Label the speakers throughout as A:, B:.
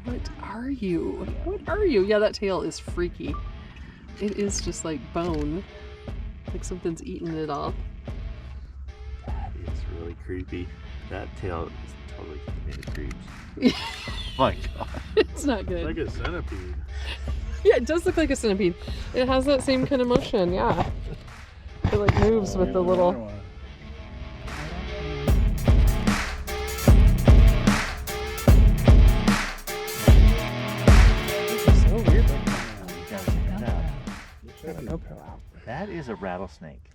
A: What are you? What are you? Yeah, that tail is freaky. It is just like bone. Like something's eating it all.
B: That is really creepy. That tail is totally made of creeps. My God.
A: It's not good.
C: Like a centipede.
A: Yeah, it does look like a centipede. It has that same kind of motion, yeah. It like moves with the little...
B: That is a rattlesnake.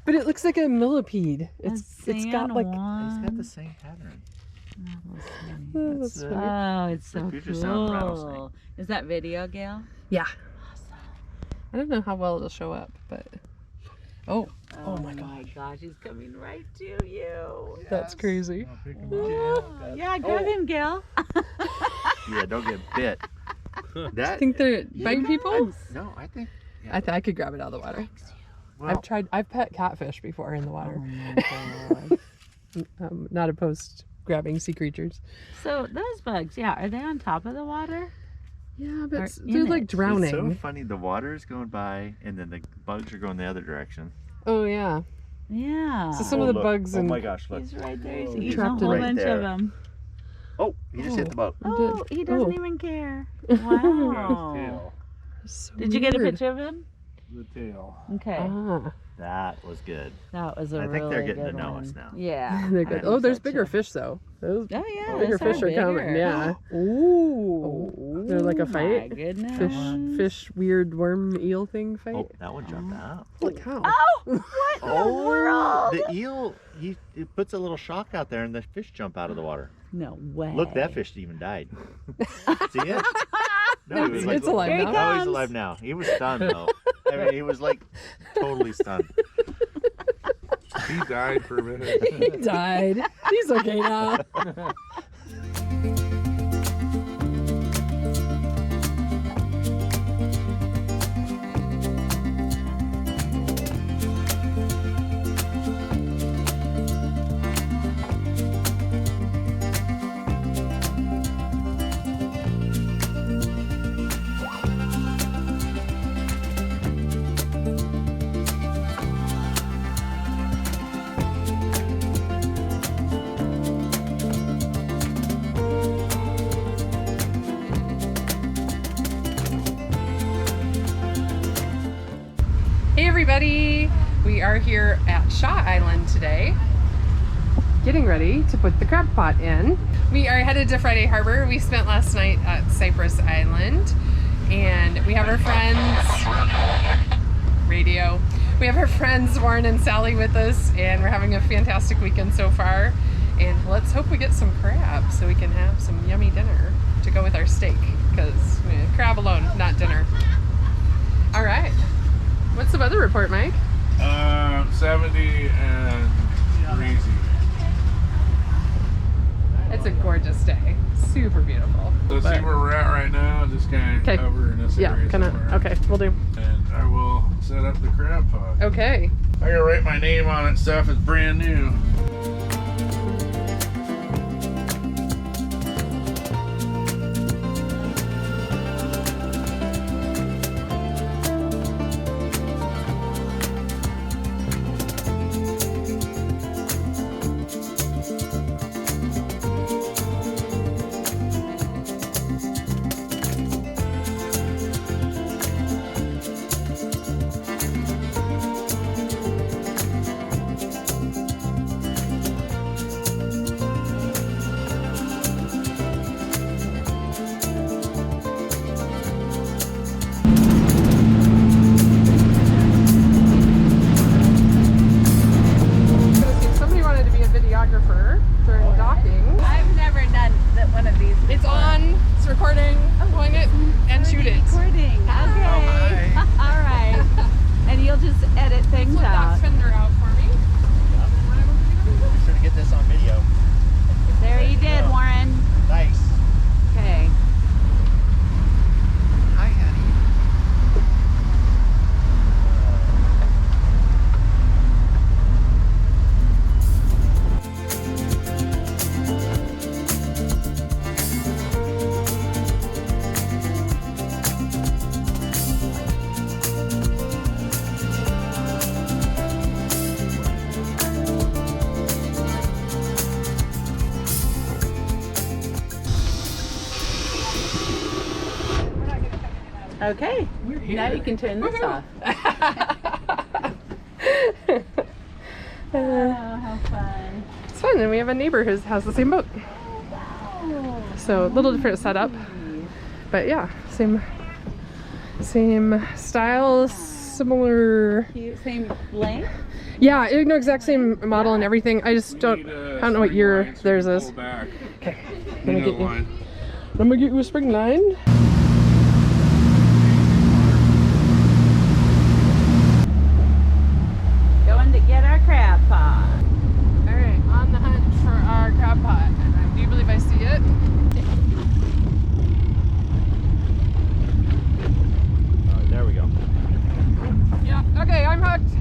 A: But it looks like a millipede. It's got like
B: It's got the same pattern.
A: that's
D: Oh, it's so
B: Future sound
D: cool.
B: rattlesnake.
D: Is that video, Gail?
A: yeah.
D: Awesome.
A: I don't know how well it'll show up, but oh my
D: God. My gosh, he's coming right to you.
A: that's crazy.
D: Yeah, grab him, Gail.
B: Yeah, don't get bit.
A: I think they're biting people.
B: No, I think.
A: I could grab it out of the water.
B: Well,
A: I've pet catfish before in the water.
D: Oh my God.
A: Not opposed to grabbing sea creatures.
D: So those bugs, yeah, are they on top of the water?
A: Yeah,
D: Or
A: but
D: in
A: they're like
D: it.
A: drowning.
B: It's so funny. The water is going by, and then the bugs are going the other direction.
A: Oh yeah.
D: Yeah.
A: So some of the
B: look.
A: bugs
B: Oh
A: and
B: my gosh! Look.
D: He's right there. He's
C: Oh,
D: eating a
A: trapped
D: whole
A: in-
D: bunch
B: Right
D: of
B: there.
D: them.
B: Oh, he just hit the boat.
D: Oh, he doesn't even care. Wow.
C: Tail.
A: So
D: Did you get a
A: weird.
D: picture of him?
C: The tail.
D: Okay.
A: Ah,
B: That was good.
D: That was a
B: I
D: really
B: think they're getting
D: good
B: to know
D: one.
B: us now.
D: Yeah.
A: they're good.
B: I
A: Oh, there's
D: so,
A: bigger
D: too.
A: fish though. Those
D: Oh yeah,
A: bigger
D: those
A: fish are coming.
D: bigger.
A: Yeah.
D: Ooh.
A: They're like a
D: My
A: fight?
D: goodness.
A: Fish, weird worm eel thing fight.
B: Oh, that one jumped out.
A: Like how?
D: Oh, what in the world?
B: The eel, it puts a little shock out there, and the fish jump out of the water.
D: No way.
B: Look, that fish even died. See it? No, he was
A: It's alive
D: Here he
A: now.
B: Oh, he's
D: comes.
B: alive now. He was stunned though. I mean, he was like totally stunned.
C: He died for a minute.
A: He died. He's okay now. Hey everybody, we are here at Shaw Island today, getting ready to put the crab pot in. We are headed to Friday Harbor. We spent last night at Cypress Island, and we have our friends, radio. We have our friends Warren and Sally with us, and we're having a fantastic weekend so far. And let's hope we get some crab so we can have some yummy dinner to go with our steak, because crab alone, not dinner. All right. What's the weather report, Mike?
C: 70 and breezy.
A: It's a gorgeous day. Super beautiful.
C: Let's see where we're at right now. Just kind of
A: Okay.
C: cover in this area somewhere.
A: Okay, we'll do.
C: And I will set up the crab pot.
A: Okay.
C: I gotta write my name on it and stuff. It's brand new.
A: If somebody wanted to be a videographer during docking,
D: I've never done one of these.
A: it's on, it's recording, point it, and shoot it.
D: Recording. Okay. All right. And you'll just edit things
A: Flip that
D: out.
A: fender out for me.
B: Be sure to get this on video.
D: There you did, Warren.
B: Nice.
D: Okay.
B: Hi, honey.
D: Okay, now you can turn this off. How fun.
A: It's fun, and we have a neighbor who has the same boat. So a little different setup, but yeah, same style, similar.
D: Same length?
A: Yeah, exact same model and everything. I just don't know what year theirs is. Okay, I'm gonna get you a spring line.
D: Going to get our crab pot.
A: All right, on the hunt for our crab pot. I do believe I see it.
B: There we go.
A: Yeah. Okay, I'm hooked.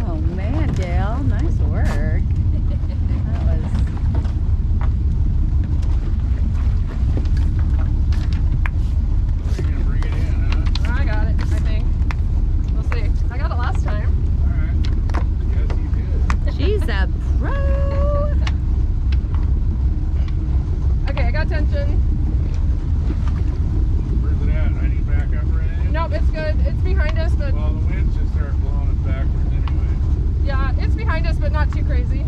D: Oh man, Gayle, nice work. That was.
C: You're gonna bring it in, huh?
A: I got it. I think. We'll see. I got it last time.
C: All right. Yes, you did.
D: She's a pro.
A: Okay, I got tension.
C: Where's it at? I need backup or anything?
A: Nope, it's good. It's behind us, but
C: Well, the wind should start blowing us backwards anyway.
A: yeah, it's behind us, but not too crazy.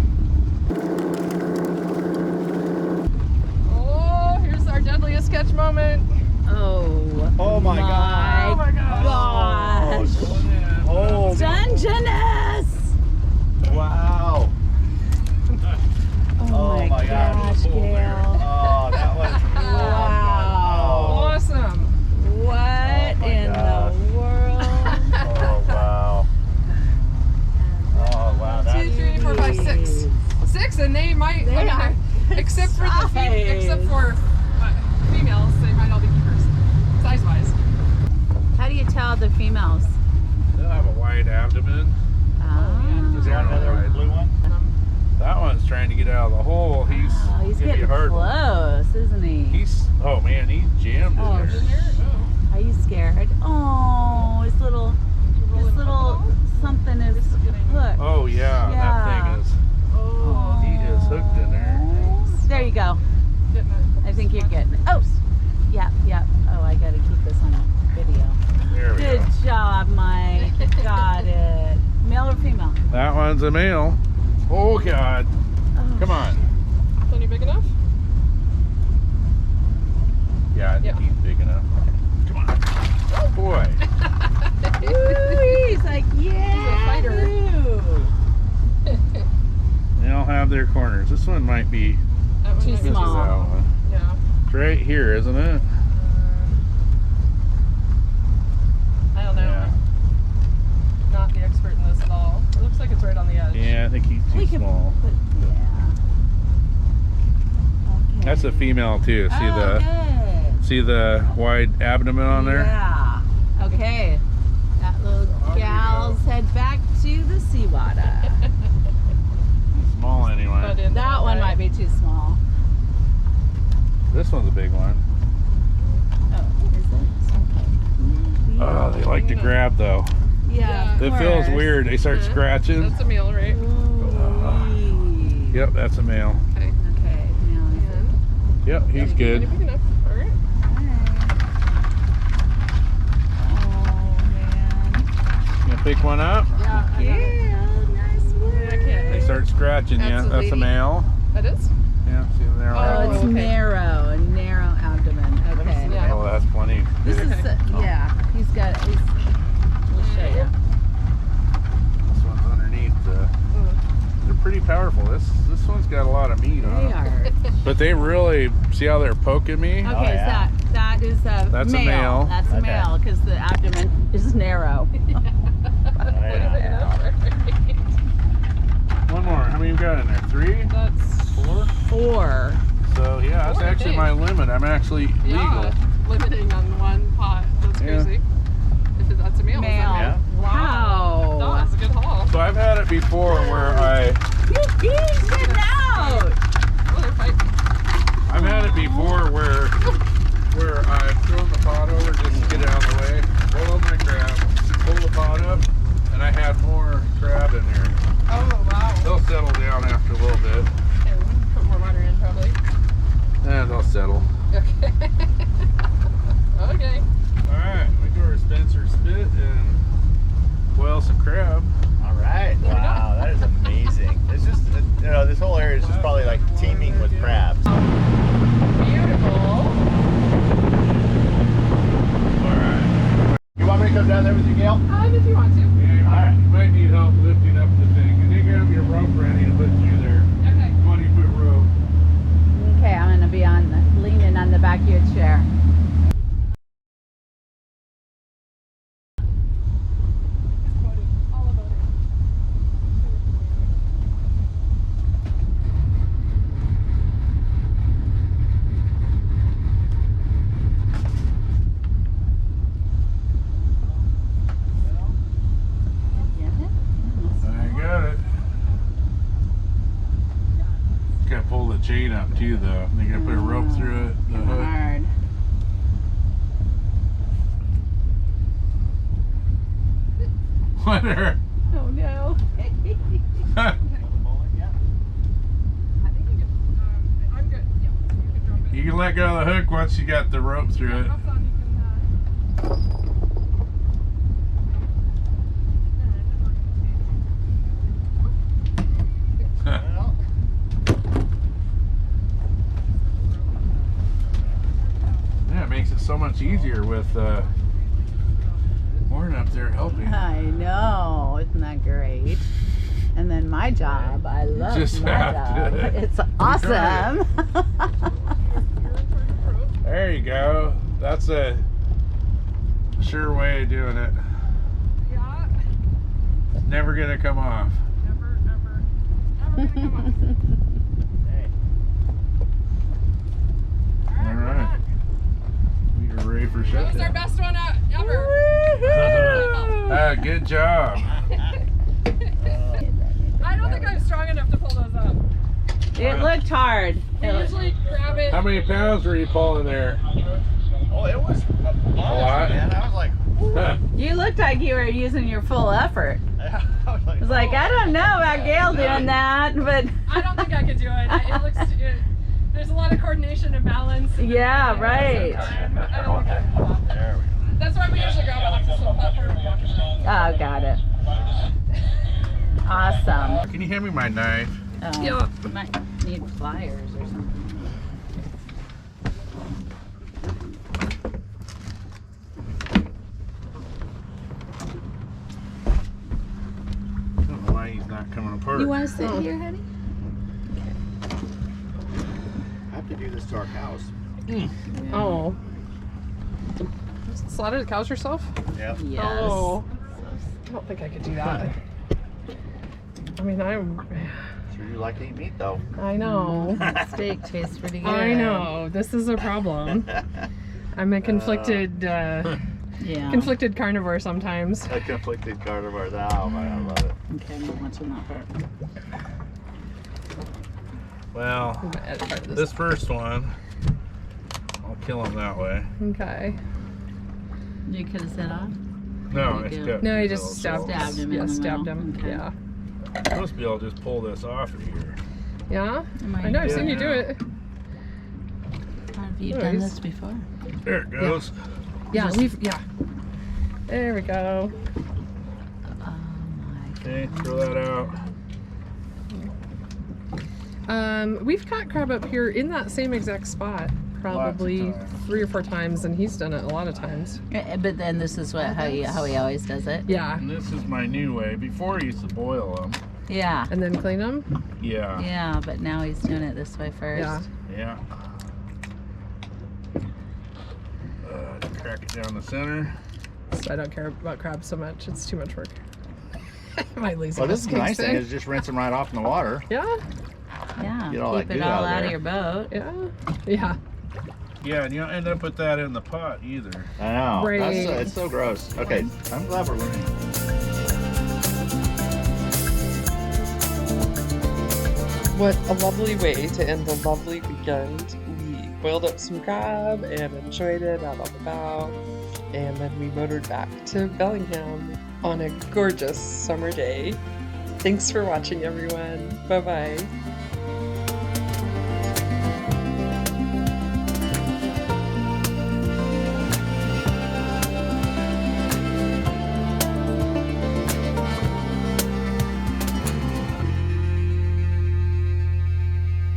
A: Oh, here's our deadliest catch moment.
D: Oh.
B: Oh my God.
A: Oh my gosh.
D: Gosh.
C: Pulling in.
B: Oh,
D: Dungeness.
B: wow.
D: Oh my gosh, Gayle.
B: Oh, that was
D: Wow.
A: Awesome.
D: What
B: my
D: in
B: gosh.
D: the world?
B: Oh, wow. Oh, wow.
A: 2, 3, 4, 5, 6. 6, and they might.
D: They are
A: except for the
D: size.
A: females, they might all be keepers, size-wise.
D: How do you tell the females?
C: They'll have a wide abdomen.
D: Ah.
B: Is there another blue one?
C: That one's trying to get out of the hole. He's
D: Oh, he's
C: gonna be
D: getting
C: a hard one.
D: close, isn't he?
C: Oh man, he's jammed
D: Oh,
C: in there.
D: Are you scared? Oh, his little something is hooked.
C: Oh yeah,
D: Yeah.
C: that thing is.
A: Oh,
C: He is hooked in there.
D: There you go.
A: getting it.
D: I think you're getting it. Oh, yeah. Oh, I gotta keep this on video.
C: There we
D: Good
C: go.
D: job, Mike. Got it. Male or female?
C: That one's a male. Oh God,
D: Oh.
C: come on.
A: Plenty big enough?
C: Yeah, I think
A: Yeah.
C: he's big enough. Come on. Oh boy.
D: Ooh, he's like, yeah.
A: He's a fighter.
C: They all have their corners. This one might be.
A: That one
D: Too
A: might be
C: This is
D: small.
C: that one.
A: Yeah.
C: It's right here, isn't it?
A: I don't know.
C: Yeah.
A: Not the expert in this at all. It looks like it's right on the edge.
C: Yeah, I think he's
D: We
C: too
D: can
C: small.
D: put, yeah. Okay.
C: That's a female too. See
D: Oh, good.
C: see the wide abdomen on there?
D: Yeah. Okay. That little
C: There you
D: gal's head back to the seawater.
C: Small anyway.
A: But in
D: That one might be too small.
C: This one's a big one.
D: Oh, is it? Okay.
C: Oh, they like to grab though.
D: Yeah. of
C: It feels
D: course.
C: weird. They start
A: Yeah.
C: scratching.
A: That's a meal, right?
D: Ooh-wee.
C: Yep, that's a male.
A: Okay.
D: Okay. Now is it?
A: And
C: Yep, he's
A: plenty
C: good.
A: big enough. All right.
D: Oh man.
C: Gonna pick one up.
A: Yeah. I got it.
D: Yeah, nice work.
C: They
A: Okay.
C: start scratching you.
A: That's a
C: That's a
A: lady.
C: male.
A: That is?
C: Yeah, see there.
D: Oh, it's
A: okay.
D: narrow, a narrow abdomen. Okay.
A: Yeah.
C: Oh, that's plenty.
D: This is
A: Okay.
D: yeah. He's got. We'll show you.
C: This one's underneath. They're pretty powerful. This one's got a lot of meat on
D: They
C: it.
D: are.
C: But they really see how they're poking me.
D: Okay,
B: yeah.
D: so that is a
C: That's a
D: male.
C: male.
D: That's a
B: Okay.
D: male because the abdomen is narrow.
A: Plenty big enough.
C: One more. How many you got in there? 3?
A: That's
C: 4?
D: 4.
C: So yeah, that's
A: 4,
C: actually
A: okay.
C: my limit. I'm actually legal.
A: yeah, limiting on one pot. That's
C: Yeah.
A: crazy. If that's a male.
D: Male.
B: Yeah.
A: Wow. No,
D: Wow.
A: that's a good haul.
C: So I've had it before where
D: You eased it out.
A: Oh, they're fighting.
C: I've had it before where I've thrown the pot over just to get it out of the way, roll my crab, pull the pot up, and I had more crab in there.
A: Oh, wow.
C: They'll settle down after a little bit,
A: Okay, we can put more water in probably.
C: and they'll settle.
A: Okay. Okay.
C: All right.
B: down there with you, Gail?
A: If you want to.
C: Yeah, you might need help lifting up the thing. And you got your rope ready to lift you there.
A: Okay.
C: 20-foot rope.
D: Okay, I'm gonna be leaning on the back of your chair.
C: I got it. Gotta pull the chain up too, though. They gotta put a rope through it. The hook.
D: Hard.
C: Let her.
D: Oh no.
A: I think you can. I'm good. Yeah, you can drop it.
C: You can let go of the hook once you got the rope through it.
A: How's on? You can.
C: Yeah, it makes it so much easier with Warren up there helping.
D: I know, isn't that great? And then my job, I love
C: just
D: my
C: have
D: job.
C: to
D: It's awesome.
C: There you go. That's a sure way of doing it.
A: Yeah.
C: Never gonna come off.
A: Never gonna come on.
C: All right. You're ready for
A: That was our
C: shutdown.
A: best one ever.
C: Good job.
A: I don't think I'm strong enough to pull those up.
D: It looked hard.
A: I usually grab it.
C: How many pounds were you pulling there?
B: Oh, it was a
C: lot.
B: man. I was like,
D: You looked like you were using your full effort.
B: I
D: I was like, I don't know about Gail doing that, but
A: I don't think I could do it. It looks. There's a lot of coordination and balance.
D: yeah, right.
A: I don't think I can pull off.
B: there we go.
A: That's why we usually grab it off this little platform and walk it down.
D: Oh, got it. Awesome.
C: Can you hand me my knife?
A: Yeah.
D: You might need pliers or something.
C: I don't know why he's not coming apart.
D: You want to sit here, honey?
B: I have to do this to our cows.
A: Oh. Slaughter the cows yourself?
B: Yep.
D: Yes.
A: Oh. I don't think I could do that. I mean,
B: Sure you like to eat meat though.
A: I know.
D: Steak tastes pretty good.
A: I know. This is a problem. I'm a conflicted,
D: Yeah.
A: conflicted carnivore sometimes.
B: A conflicted carnivore. Oh man, I love it.
D: Okay, I'm not watching that part.
C: Well,
A: I'm gonna edit part of
C: this first one, I'll kill him that way.
A: Okay.
D: You could have set off?
C: No,
D: There
C: it's
D: you go.
C: got.
A: No, he just stabbed,
D: Stabbed him in
A: Yeah,
D: the
A: stabbed
D: middle.
A: him.
D: Okay.
A: Yeah.
C: I'm supposed to be able to just pull this off of here.
A: Yeah.
D: Am
A: I know. I've seen you do
C: Yeah.
A: it.
D: Have you done
A: Nice.
D: this before?
C: There it goes.
A: Yeah. Yeah. There we go.
D: Oh my
C: Okay, throw that out.
A: We've caught crab up here in that same exact spot probably
C: Lots of times.
A: 3 or 4 times, and he's done it a lot of times.
D: But then this is how he always does it.
A: Yeah.
C: And this is my new way. Before I used to boil them.
D: Yeah.
A: And then clean them.
C: Yeah.
D: Yeah, but now he's doing it this way first.
A: Yeah.
C: Yeah. Crack it down the center.
A: So I don't care about crabs so much. It's too much work. My lazy.
B: Well, this is the nice thing
A: thing.
B: is just rinse them right off in the water.
A: Yeah.
D: Yeah.
B: Get all
D: Keep
B: that
D: it
B: goo
D: all
B: out
D: out
B: there.
D: of your boat.
A: Yeah. Yeah.
C: Yeah, and you don't end up with that in the pot either.
B: I know.
A: Right.
B: That's it's so gross. Okay, I'm glad we're learning.
A: What a lovely way to end a lovely weekend. We boiled up some crab and enjoyed it out on the bow. And then we motored back to Bellingham on a gorgeous summer day. Thanks for watching, everyone. Bye-bye.